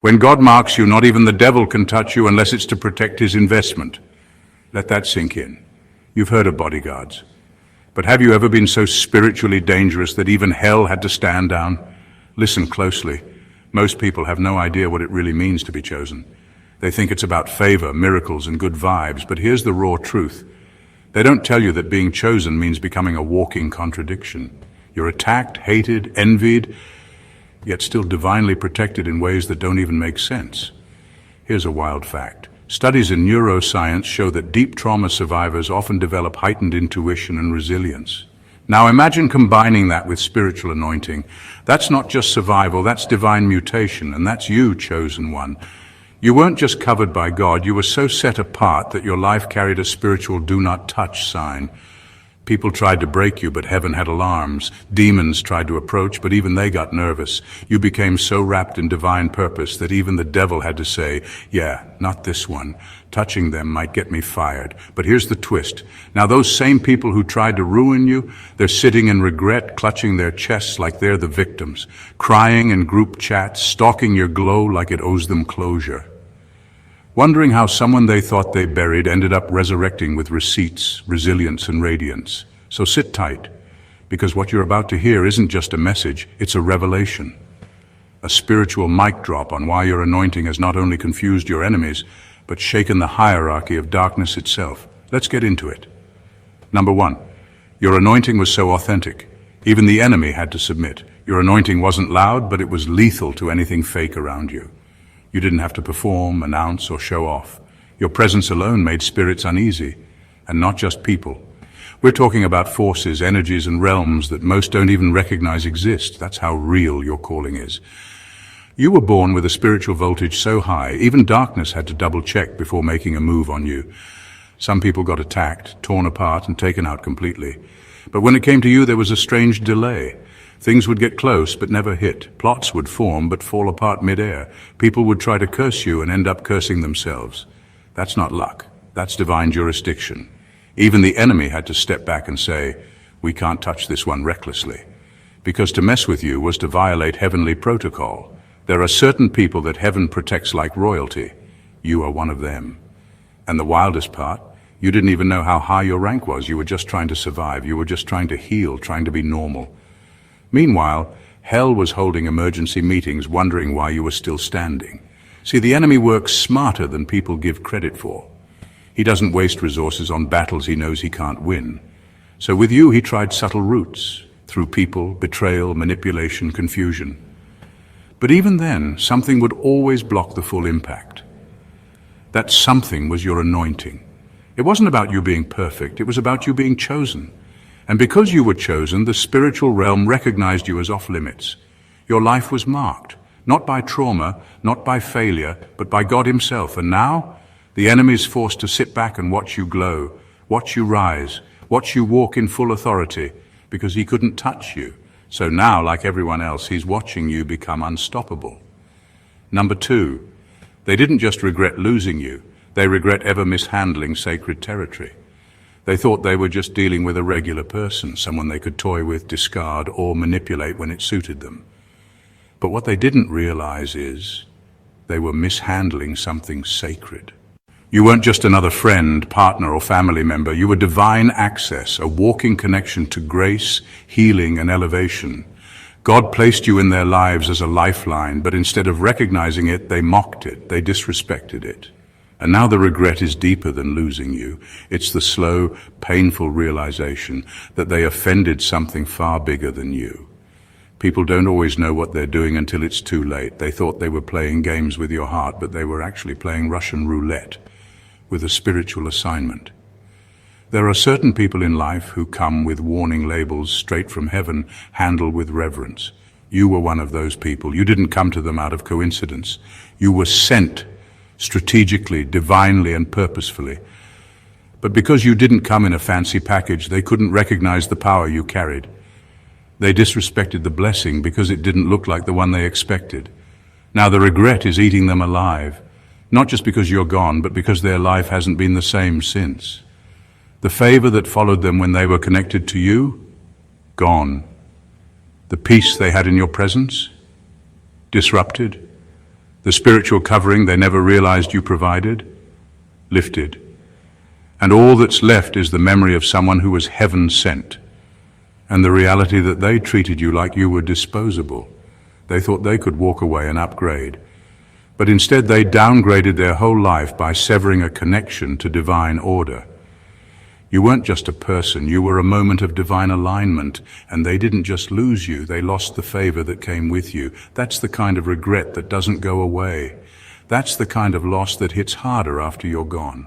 When God marks you, not even the devil can touch you unless it's to protect his investment. Let that sink in. You've heard of bodyguards. But have you ever been so spiritually dangerous that even hell had to stand down? Listen closely. Most people have no idea what it really means to be chosen. They think it's about favor, miracles, and good vibes, but here's the raw truth. They don't tell you that being chosen means becoming a walking contradiction. You're attacked, hated, envied, yet still divinely protected in ways that don't even make sense. Here's a wild fact. Studies in neuroscience show that deep trauma survivors often develop heightened intuition and resilience. Now imagine combining that with spiritual anointing. That's not just survival, that's divine mutation, and that's you, chosen one. You weren't just covered by God, you were so set apart that your life carried a spiritual do not touch sign. People tried to break you, but heaven had alarms. Demons tried to approach, but even they got nervous. You became so wrapped in divine purpose that even the devil had to say, yeah, not this one. Touching them might get me fired. But here's the twist. Now those same people who tried to ruin you, they're sitting in regret, clutching their chests like they're the victims, crying in group chats, stalking your glow like it owes them closure. Wondering how someone they thought they buried ended up resurrecting with receipts, resilience, and radiance. So sit tight, because what you're about to hear isn't just a message, it's a revelation. A spiritual mic drop on why your anointing has not only confused your enemies, but shaken the hierarchy of darkness itself. Let's get into it. Number one, your anointing was so authentic. Even the enemy had to submit. Your anointing wasn't loud, but it was lethal to anything fake around you. You didn't have to perform, announce, or show off. Your presence alone made spirits uneasy, and not just people. We're talking about forces, energies, and realms that most don't even recognize exist. That's how real your calling is. You were born with a spiritual voltage so high, even darkness had to double-check before making a move on you. Some people got attacked, torn apart, and taken out completely. But when it came to you, there was a strange delay. Things would get close but never hit. Plots would form but fall apart mid-air. People would try to curse you and end up cursing themselves. That's not luck. That's divine jurisdiction. Even the enemy had to step back and say, we can't touch this one recklessly. Because to mess with you was to violate heavenly protocol. There are certain people that heaven protects like royalty. You are one of them. And the wildest part, you didn't even know how high your rank was. You were just trying to survive. You were just trying to heal, trying to be normal. Meanwhile, hell was holding emergency meetings wondering why you were still standing. See, the enemy works smarter than people give credit for. He doesn't waste resources on battles he knows he can't win. So with you, he tried subtle routes, through people, betrayal, manipulation, confusion. But even then, something would always block the full impact. That something was your anointing. It wasn't about you being perfect, it was about you being chosen. And because you were chosen, the spiritual realm recognized you as off-limits. Your life was marked, not by trauma, not by failure, but by God himself. And now, the enemy is forced to sit back and watch you glow, watch you rise, watch you walk in full authority, because he couldn't touch you. So now, like everyone else, he's watching you become unstoppable. Number two, they didn't just regret losing you, they regret ever mishandling sacred territory. They thought they were just dealing with a regular person, someone they could toy with, discard, or manipulate when it suited them. But what they didn't realize is they were mishandling something sacred. You weren't just another friend, partner, or family member. You were divine access, a walking connection to grace, healing, and elevation. God placed you in their lives as a lifeline, but instead of recognizing it, they mocked it, they disrespected it. And now the regret is deeper than losing you. It's the slow, painful realization that they offended something far bigger than you. People don't always know what they're doing until it's too late. They thought they were playing games with your heart, but they were actually playing Russian roulette with a spiritual assignment. There are certain people in life who come with warning labels straight from heaven, handled with reverence. You were one of those people. You didn't come to them out of coincidence. You were sent strategically, divinely, and purposefully. But because you didn't come in a fancy package, they couldn't recognize the power you carried. They disrespected the blessing because it didn't look like the one they expected. Now the regret is eating them alive, not just because you're gone, but because their life hasn't been the same since. The favor that followed them when they were connected to you, gone. The peace they had in your presence, disrupted. The spiritual covering they never realized you provided, lifted. And all that's left is the memory of someone who was heaven sent, and the reality that they treated you like you were disposable. They thought they could walk away and upgrade, but instead they downgraded their whole life by severing a connection to divine order. You weren't just a person, you were a moment of divine alignment, and they didn't just lose you, they lost the favor that came with you. That's the kind of regret that doesn't go away. That's the kind of loss that hits harder after you're gone.